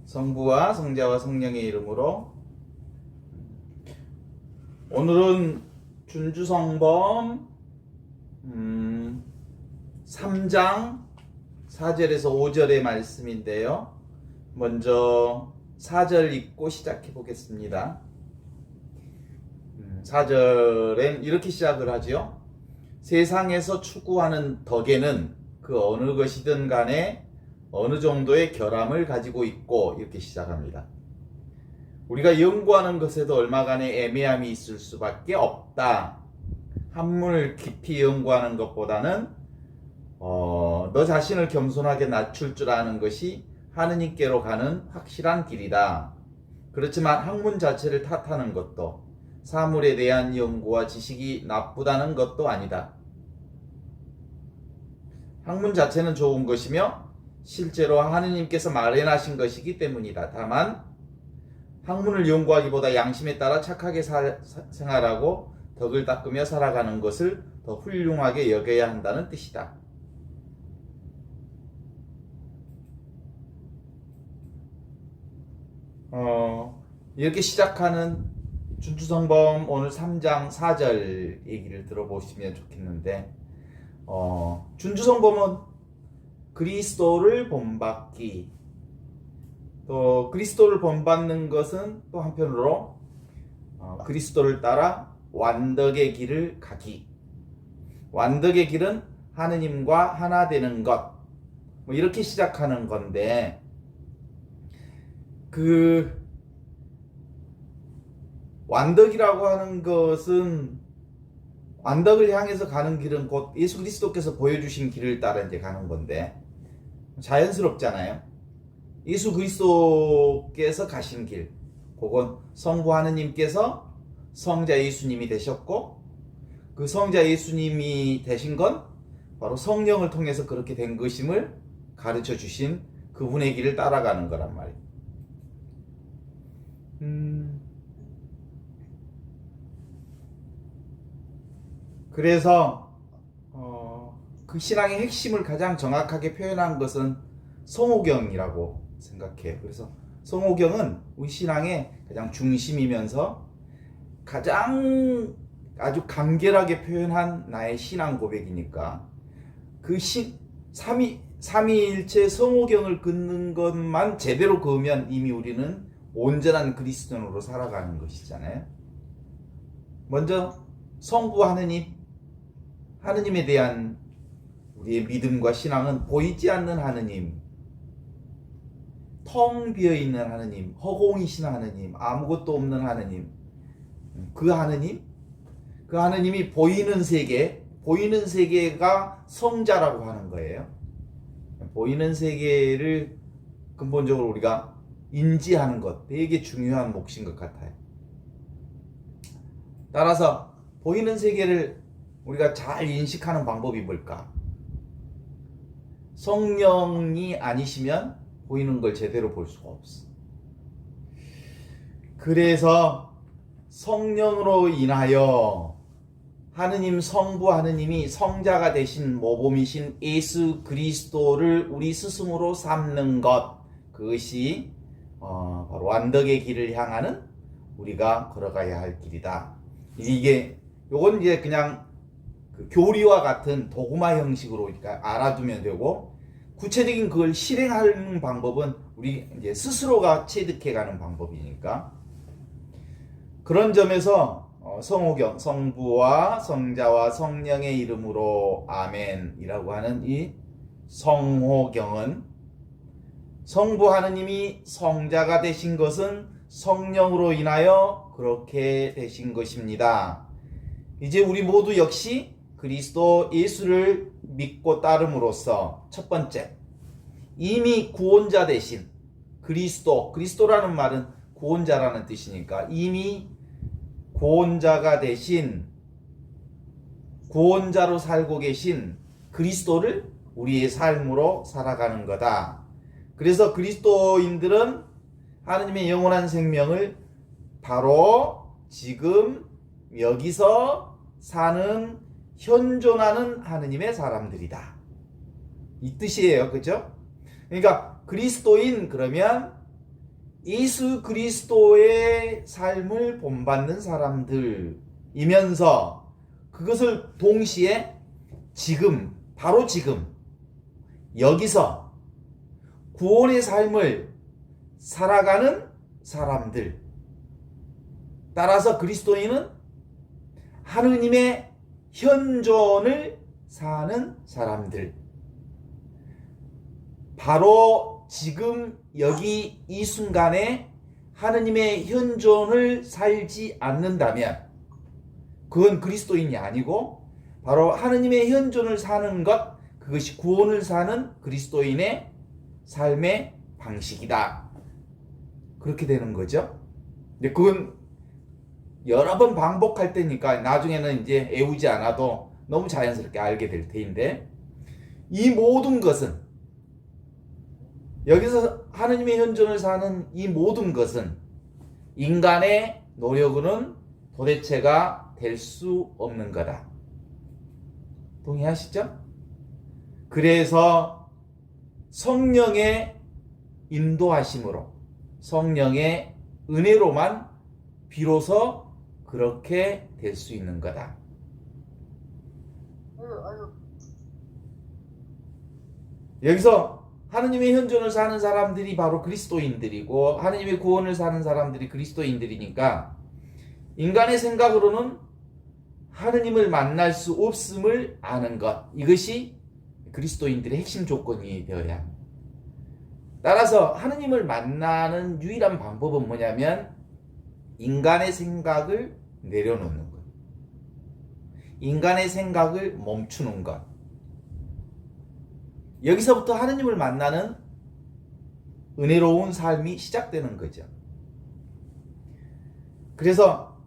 성부와 성자와 성령의 이름으로. 오늘은 준주성범 3장 4절에서 5절의 말씀인데요. 먼저 4절 읽고 시작해 보겠습니다. 4절엔 이렇게 시작을 하지요. 세상에서 추구하는 덕에는 그 어느 것이든 간에 어느 정도의 결함을 가지고 있고, 이렇게 시작합니다. 우리가 연구하는 것에도 얼마간의 애매함이 있을 수밖에 없다. 한문을 깊이 연구하는 것보다는 너 자신을 겸손하게 낮출 줄 아는 것이 하느님께로 가는 확실한 길이다. 그렇지만 학문 자체를 탓하는 것도 사물에 대한 연구와 지식이 나쁘다는 것도 아니다. 학문 자체는 좋은 것이며 실제로 하느님께서 마련하신 것이기 때문이다. 다만 학문을 연구하기보다 양심에 따라 착하게 생활하고 덕을 닦으며 살아가는 것을 더 훌륭하게 여겨야 한다는 뜻이다. 이렇게 시작하는 준주성범 오늘 3장 4절 얘기를 들어보시면 좋겠는데, 준주성범은 그리스도를 본받기, 또 그리스도를 본받는 것은 또 한편으로 그리스도를 따라 완덕의 길을 가기. 완덕의 길은 하느님과 하나 되는 것, 이렇게 시작하는 건데, 그 완덕이라고 하는 것은, 완덕을 향해서 가는 길은 곧 예수 그리스도께서 보여주신 길을 따라 이제 가는 건데, 자연스럽잖아요. 예수 그리스도께서 가신 길, 그건 성부 하느님께서 성자 예수님이 되셨고, 그 성자 예수님이 되신 건 바로 성령을 통해서 그렇게 된 것임을 가르쳐 주신 그분의 길을 따라가는 거란 말이에요. 그래서 그 신앙의 핵심을 가장 정확하게 표현한 것은 성호경이라고 생각해요. 그래서 성호경은 우리 신앙의 가장 중심이면서 가장 아주 간결하게 표현한 나의 신앙 고백이니까, 그 삼위일체 성호경을 긋는 것만 제대로 그으면 이미 우리는 온전한 그리스도인으로 살아가는 것이잖아요. 먼저 성부 하느님에 대한 우리의 믿음과 신앙은 보이지 않는 하느님, 텅 비어있는 하느님, 허공이신 하느님, 아무것도 없는 하느님, 그 하느님이 보이는 세계가 성자라고 하는 거예요. 보이는 세계를 근본적으로 우리가 인지하는 것, 되게 중요한 몫인 것 같아요. 따라서 보이는 세계를 우리가 잘 인식하는 방법이 뭘까? 성령이 아니시면 보이는 걸 제대로 볼 수가 없어. 그래서 성령으로 인하여 하느님, 성부 하느님이 성자가 되신 모범이신 예수 그리스도를 우리 스승으로 삼는 것, 그것이 바로 완덕의 길을 향하는 우리가 걸어가야 할 길이다. 요건 이제 그냥 그 교리와 같은 도구마 형식으로 우리가 알아두면 되고, 구체적인 그걸 실행하는 방법은 우리 이제 스스로가 체득해가는 방법이니까, 그런 점에서 성호경, 성부와 성자와 성령의 이름으로 아멘이라고 하는 이 성호경은, 성부 하느님이 성자가 되신 것은 성령으로 인하여 그렇게 되신 것입니다. 이제 우리 모두 역시 그리스도 예수를 믿고 따름으로써 첫 번째, 이미 구원자 되신 그리스도라는 말은 구원자라는 뜻이니까, 이미 구원자가 되신, 구원자로 살고 계신 그리스도를 우리의 삶으로 살아가는 거다. 그래서 그리스도인들은 하느님의 영원한 생명을 바로 지금 여기서 사는, 현존하는 하느님의 사람들이다, 이 뜻이에요. 그죠? 그러니까 그리스도인, 그러면 예수 그리스도의 삶을 본받는 사람들이면서 그것을 동시에 지금, 바로 지금, 여기서 구원의 삶을 살아가는 사람들. 따라서 그리스도인은 하느님의 현존을 사는 사람들. 바로 지금 여기 이 순간에 하느님의 현존을 살지 않는다면 그건 그리스도인이 아니고 바로 하느님의 현존을 사는 것, 그것이 구원을 사는 그리스도인의 삶의 방식이다. 그렇게 되는 거죠. 근데 그건 여러 번 반복할 때니까 나중에는 이제 애우지 않아도 너무 자연스럽게 알게 될 테인데, 이 모든 것은, 여기서 하느님의 현존을 사는 이 모든 것은 인간의 노력으로는 도대체가 될 수 없는 거다. 동의하시죠? 그래서 성령의 인도하심으로, 성령의 은혜로만 비로소 그렇게 될 수 있는 거다. 여기서 하느님의 현존을 사는 사람들이 바로 그리스도인들이고 하느님의 구원을 사는 사람들이 그리스도인들이니까 인간의 생각으로는 하느님을 만날 수 없음을 아는 것, 이것이 그리스도인들의 핵심 조건이 되어야 합니다. 따라서 하느님을 만나는 유일한 방법은 뭐냐면 인간의 생각을 내려놓는 것, 인간의 생각을 멈추는 것. 여기서부터 하느님을 만나는 은혜로운 삶이 시작되는 거죠. 그래서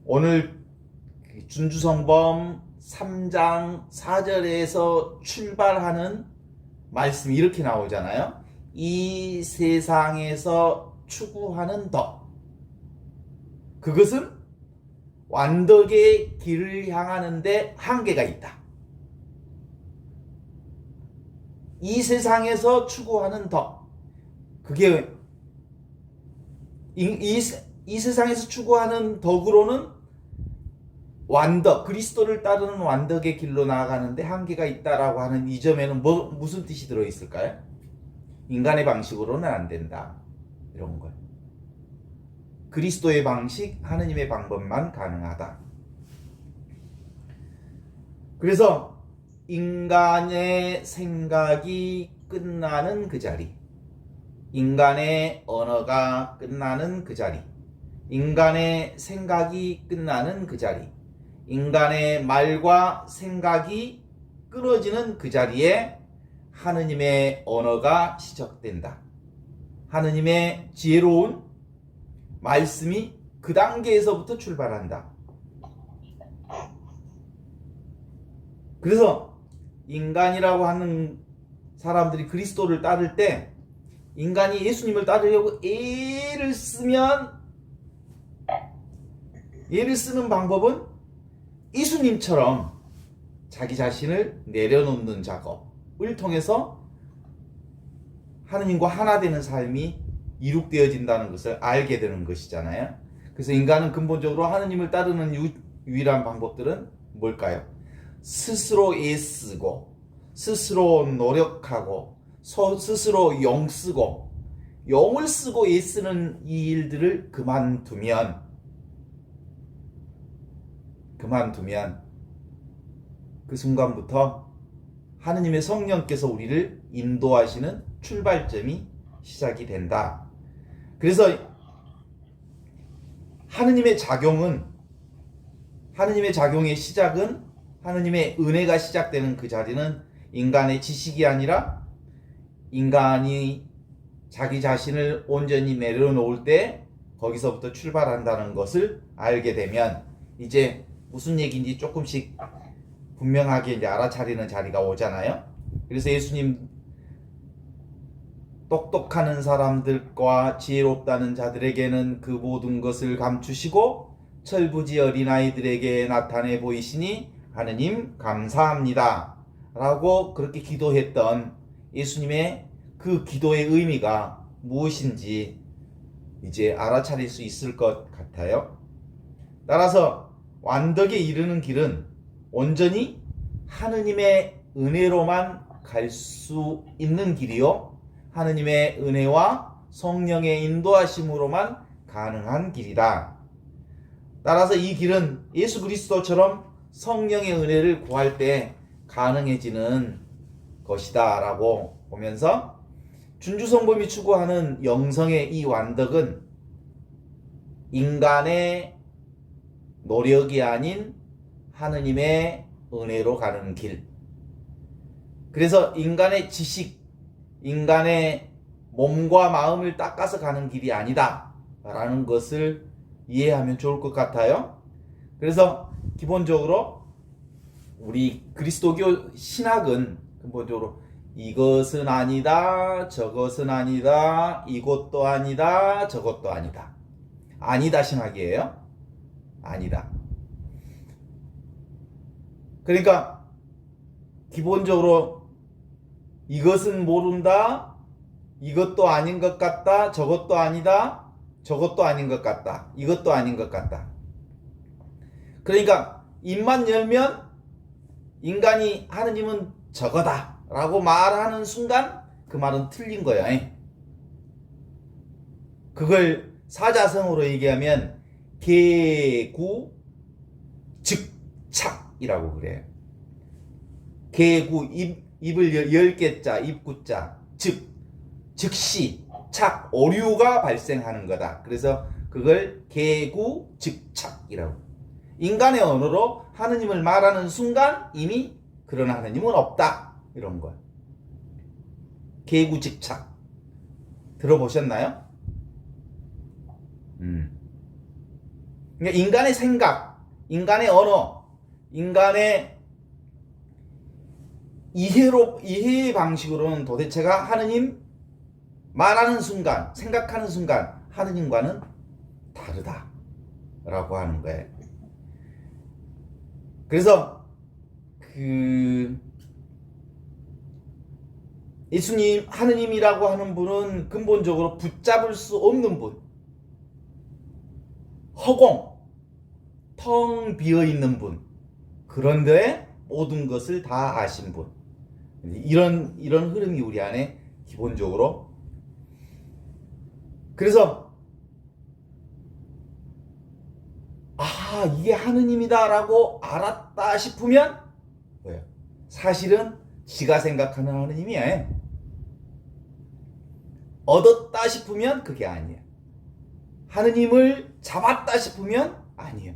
오늘 준주성범 3장 4절에서 출발하는 말씀이 이렇게 나오잖아요. 이 세상에서 추구하는 덕, 그것은 완덕의 길을 향하는데 한계가 있다. 이 세상에서 추구하는 덕, 그게 이 세상에서 추구하는 덕으로는 완덕, 그리스도를 따르는 완덕의 길로 나아가는데 한계가 있다라고 하는 이 점에는 무슨 뜻이 들어있을까요? 인간의 방식으로는 안 된다, 이런 거예요. 그리스도의 방식, 하느님의 방법만 가능하다. 그래서 인간의 생각이 끝나는 그 자리, 인간의 언어가 끝나는 그 자리, 인간의 생각이 끝나는 그 자리, 인간의 말과 생각이 끊어지는 그 자리에 하느님의 언어가 시작된다. 하느님의 지혜로운 말씀이 그 단계에서부터 출발한다. 그래서 인간이라고 하는 사람들이 그리스도를 따를 때 인간이 예수님을 따르려고 애를 쓰는 방법은 예수님처럼 자기 자신을 내려놓는 작업을 통해서 하느님과 하나 되는 삶이 이룩되어진다는 것을 알게 되는 것이잖아요. 그래서 인간은 근본적으로 하느님을 따르는 유일한 방법들은 뭘까요? 스스로 애쓰고, 스스로 노력하고, 스스로 영 쓰고, 영을 쓰고 애쓰는 이 일들을 그만두면 그 순간부터 하느님의 성령께서 우리를 인도하시는 출발점이 시작이 된다. 그래서 하느님의 작용의 시작은, 하느님의 은혜가 시작되는 그 자리는 인간의 지식이 아니라 인간이 자기 자신을 온전히 내려놓을 때 거기서부터 출발한다는 것을 알게 되면 이제 무슨 얘기인지 조금씩 분명하게 이제 알아차리는 자리가 오잖아요. 그래서 예수님 똑똑하는 사람들과 지혜롭다는 자들에게는 그 모든 것을 감추시고 철부지 어린아이들에게 나타내 보이시니 하느님 감사합니다 라고 그렇게 기도했던 예수님의 그 기도의 의미가 무엇인지 이제 알아차릴 수 있을 것 같아요. 따라서 완덕에 이르는 길은 온전히 하느님의 은혜로만 갈 수 있는 길이요, 하느님의 은혜와 성령의 인도하심으로만 가능한 길이다. 따라서 이 길은 예수 그리스도처럼 성령의 은혜를 구할 때 가능해지는 것이다 라고 보면서, 준주성범이 추구하는 영성의 이 완덕은 인간의 노력이 아닌 하느님의 은혜로 가는 길, 그래서 인간의 지식, 인간의 몸과 마음을 닦아서 가는 길이 아니다 라는 것을 이해하면 좋을 것 같아요. 그래서 기본적으로 우리 그리스도교 신학은 근본적으로 이것은 아니다, 저것은 아니다, 이것도 아니다, 저것도 아니다. 아니다 신학이에요. 아니다. 그러니까 기본적으로 이것은 모른다, 이것도 아닌 것 같다, 저것도 아니다, 저것도 아닌 것 같다, 이것도 아닌 것 같다. 그러니까 입만 열면 인간이 하느님은 저거다 라고 말하는 순간 그 말은 틀린 거야. 그걸 사자성어로 얘기하면 개구즉착이라고 그래요. 개구, 입을 10개자, 입구자, 즉시, 착, 오류가 발생하는 거다. 그래서 그걸 개구즉착이라고. 인간의 언어로 하느님을 말하는 순간 이미 그런 하느님은 없다, 이런 거야. 개구즉착 들어보셨나요? 그러니까 인간의 생각, 인간의 언어, 인간의 이해의 방식으로는 도대체가 하느님 말하는 순간, 생각하는 순간 하느님과는 다르다 라고 하는 거예요. 그래서 예수님, 하느님이라고 하는 분은 근본적으로 붙잡을 수 없는 분, 허공, 텅 비어있는 분, 그런데 모든 것을 다 아신 분, 이런 흐름이 우리 안에 기본적으로. 그래서 이게 하느님이다 라고 알았다 싶으면 뭐예요? 사실은 지가 생각하는 하느님이야. 얻었다 싶으면 그게 아니야. 하느님을 잡았다 싶으면 아니에요.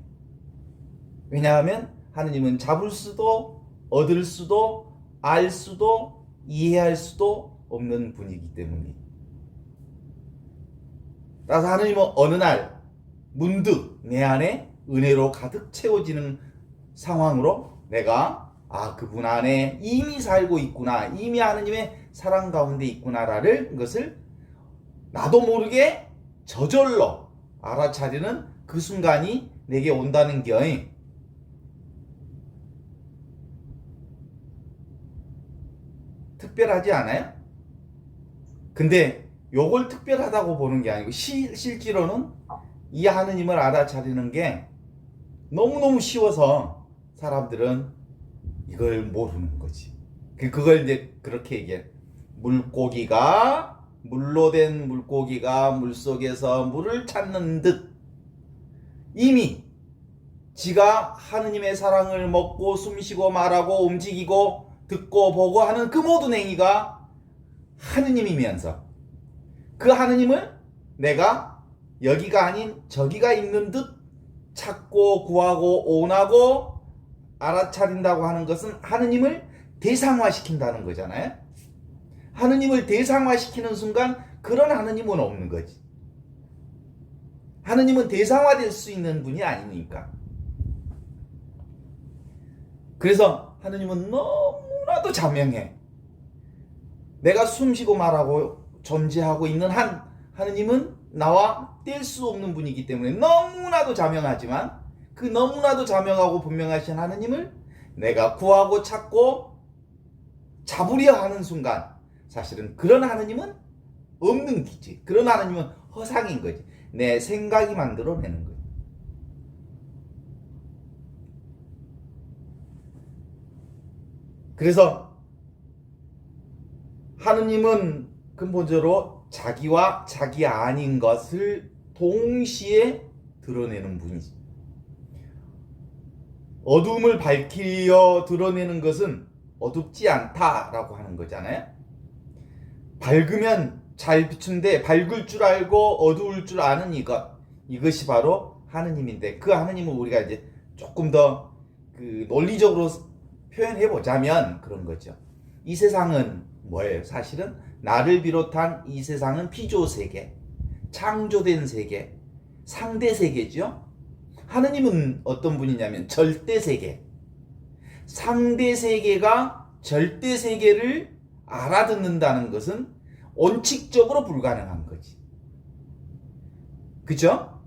왜냐하면 하느님은 잡을 수도 얻을 수도 알 수도 이해할 수도 없는 분이기 때문이에요. 따라서 하느님은 어느 날 문득 내 안에 은혜로 가득 채워지는 상황으로 내가 그분 안에 이미 살고 있구나, 이미 하느님의 사랑 가운데 있구나라는 것을 나도 모르게 저절로 알아차리는 그 순간이 내게 온다는 게 특별하지 않아요? 근데 요걸 특별하다고 보는 게 아니고 실제로는 이 하느님을 알아차리는 게 너무너무 쉬워서 사람들은 이걸 모르는 거지. 그걸 이제 그렇게 얘기해. 물로 된 물고기가 물속에서 물을 찾는 듯 이미 지가 하느님의 사랑을 먹고 숨쉬고 말하고 움직이고 듣고 보고 하는 그 모든 행위가 하느님이면서 그 하느님을 내가 여기가 아닌 저기가 있는 듯 찾고 구하고 온하고 알아차린다고 하는 것은 하느님을 대상화시킨다는 거잖아요. 하느님을 대상화시키는 순간 그런 하느님은 없는 거지. 하느님은 대상화될 수 있는 분이 아니니까. 그래서 하느님은 너무나도 자명해. 내가 숨쉬고 말하고 존재하고 있는 하느님은 나와 뗄 수 없는 분이기 때문에 너무나도 자명하지만 그 너무나도 자명하고 분명하신 하느님을 내가 구하고 찾고 잡으려 하는 순간, 사실은 그런 하느님은 없는 기지. 그런 하느님은 허상인 거지. 내 생각이 만들어내는 거지. 그래서 하느님은 근본적으로 자기와 자기 아닌 것을 동시에 드러내는 분이지. 어둠을 밝히려 드러내는 것은 어둡지 않다라고 하는 거잖아요. 밝으면 잘 비춘데 밝을 줄 알고 어두울 줄 아는 이것이 바로 하느님인데, 그 하느님을 우리가 이제 조금 더 그 논리적으로 표현해 보자면 그런 거죠. 이 세상은 뭐예요? 사실은 나를 비롯한 이 세상은 피조 세계, 창조된 세계, 상대 세계죠. 하느님은 어떤 분이냐면 절대 세계. 상대 세계가 절대 세계를 알아듣는다는 것은 원칙적으로 불가능한 거지. 그죠?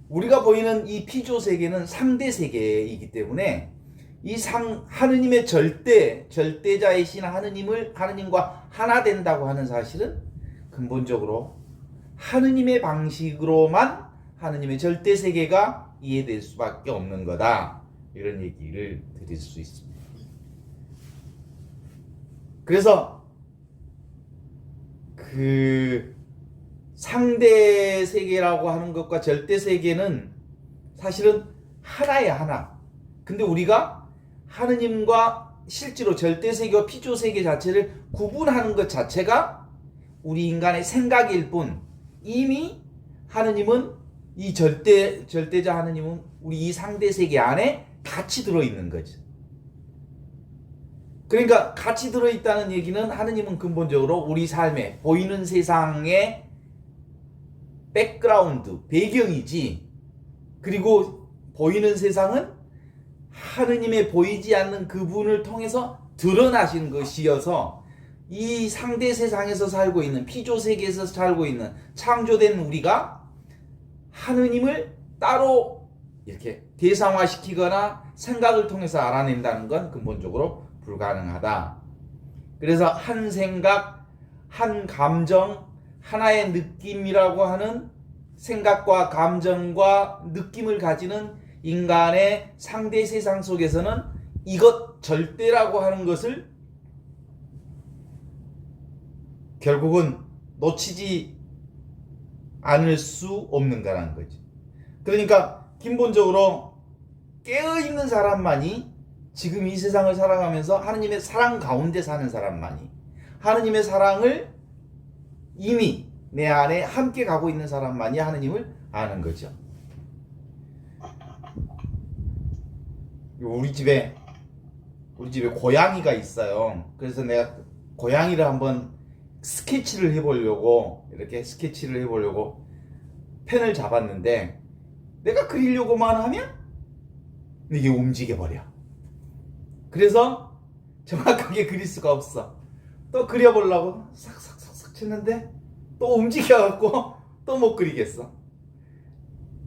우리가 보이는 이 피조 세계는 상대 세계이기 때문에 이 하느님의 절대자이신 하느님과 하나 된다고 하는 사실은 근본적으로 하느님의 방식으로만 하느님의 절대 세계가 이해될 수밖에 없는 거다. 이런 얘기를 드릴 수 있습니다. 그래서 그 상대 세계라고 하는 것과 절대 세계는 사실은 하나야, 하나. 근데 우리가 하느님과 실제로 절대 세계와 피조 세계 자체를 구분하는 것 자체가 우리 인간의 생각일 뿐, 이미 하느님은 이 절대자 하느님은 우리 이 상대 세계 안에 같이 들어있는 거죠. 그러니까 같이 들어있다는 얘기는 하느님은 근본적으로 우리 삶에 보이는 세상의 백그라운드, 배경이지, 그리고 보이는 세상은 하느님의 보이지 않는 그분을 통해서 드러나신 것이어서 이 상대 세상에서 살고 있는, 피조 세계에서 살고 있는 창조된 우리가 하느님을 따로 이렇게 대상화시키거나 생각을 통해서 알아낸다는 건 근본적으로 불가능하다. 그래서 한 생각, 한 감정, 하나의 느낌이라고 하는 생각과 감정과 느낌을 가지는 인간의 상대 세상 속에서는 이것 절대라고 하는 것을 결국은 놓치지 않을 수 없는 거라는 거지. 그러니까 기본적으로 깨어있는 사람만이 지금 이 세상을 살아가면서 하느님의 사랑 가운데 사는 사람만이 하느님의 사랑을 이미 내 안에 함께 가고 있는 사람만이 하느님을 아는 거죠. 우리 집에 고양이가 있어요. 그래서 내가 고양이를 한번 스케치를 해보려고 펜을 잡았는데 내가 그리려고만 하면 이게 움직여 버려. 그래서 정확하게 그릴 수가 없어. 또 그려보려고 싹싹싹싹 쳤는데 또 움직여갖고 또 못 그리겠어.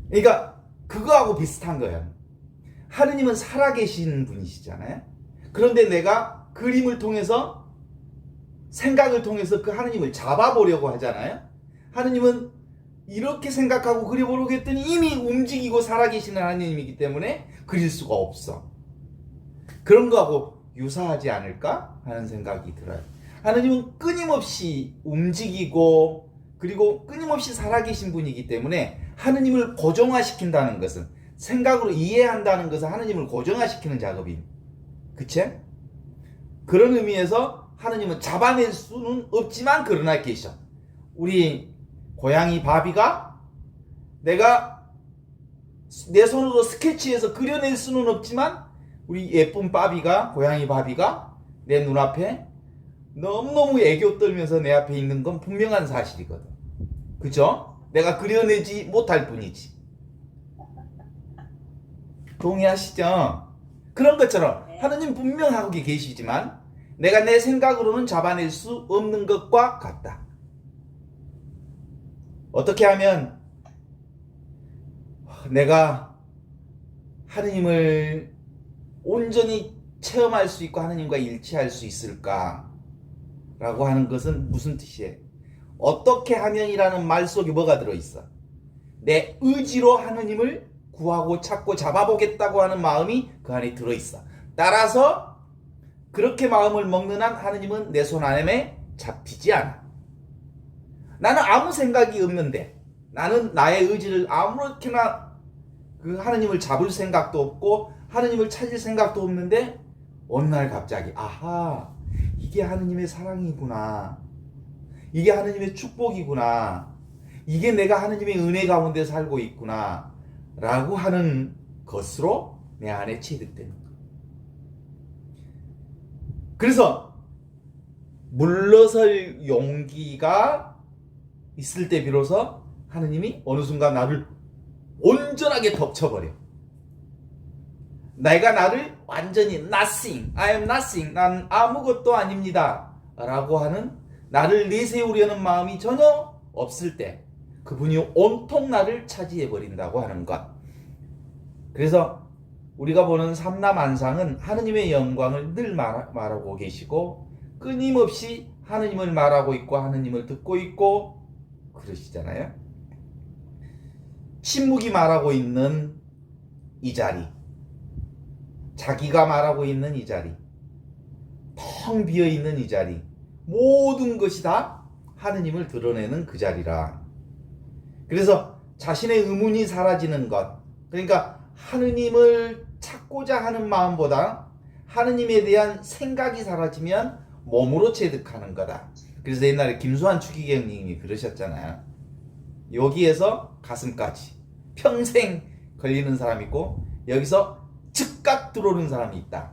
그러니까 그거하고 비슷한 거예요. 하느님은 살아계신 분이시잖아요. 그런데 내가 그림을 통해서, 생각을 통해서 그 하느님을 잡아보려고 하잖아요. 하느님은 이렇게 생각하고 그려보려고 했더니 이미 움직이고 살아계시는 하느님이기 때문에 그릴 수가 없어. 그런 거하고 유사하지 않을까 하는 생각이 들어요. 하느님은 끊임없이 움직이고 그리고 끊임없이 살아계신 분이기 때문에 하느님을 고정화시킨다는 것은, 생각으로 이해한다는 것은 하느님을 고정화시키는 작업이, 그치? 그런 의미에서 하느님은 잡아낼 수는 없지만 그러나 계셔. 우리 고양이 바비가 내가 내 손으로 스케치해서 그려낼 수는 없지만 우리 예쁜 바비가, 고양이 바비가 내 눈앞에 너무너무 애교 떨면서 내 앞에 있는 건 분명한 사실이거든. 그죠? 내가 그려내지 못할 뿐이지. 동의하시죠? 그런 것처럼 하느님 분명 하고 계시지만 내가 내 생각으로는 잡아낼 수 없는 것과 같다. 어떻게 하면 내가 하느님을 온전히 체험할 수 있고 하느님과 일치할 수 있을까? 라고 하는 것은 무슨 뜻이에요? 어떻게 하면이라는 말 속에 뭐가 들어있어? 내 의지로 하느님을 구하고 찾고 잡아보겠다고 하는 마음이 그 안에 들어있어. 따라서 그렇게 마음을 먹는 한 하느님은 내 손 안에 잡히지 않아. 나는 아무 생각이 없는데, 나는 나의 의지를 아무렇게나 그 하느님을 잡을 생각도 없고 하느님을 찾을 생각도 없는데 어느 날 갑자기 아하, 이게 하느님의 사랑이구나, 이게 하느님의 축복이구나, 이게 내가 하느님의 은혜 가운데 살고 있구나 라고 하는 것으로 내 안에 체득되는 거예요. 그래서 물러설 용기가 있을 때 비로소 하느님이 어느 순간 나를 온전하게 덮쳐버려. 내가 나를 완전히 nothing, I am nothing, 난 아무것도 아닙니다 라고 하는, 나를 내세우려는 마음이 전혀 없을 때 그분이 온통 나를 차지해버린다고 하는 것. 그래서 우리가 보는 삼라만상은 하느님의 영광을 늘 말하고 계시고 끊임없이 하느님을 말하고 있고 하느님을 듣고 있고 그러시잖아요. 신묵이 말하고 있는 이 자리, 자기가 말하고 있는 이 자리, 텅 비어있는 이 자리, 모든 것이 다 하느님을 드러내는 그 자리라. 그래서 자신의 의문이 사라지는 것, 그러니까 하느님을 찾고자 하는 마음보다 하느님에 대한 생각이 사라지면 몸으로 체득하는 거다. 그래서 옛날에 김수환 추기경님이 그러셨잖아요. 여기에서 가슴까지 평생 걸리는 사람이 있고 여기서 즉각 들어오는 사람이 있다.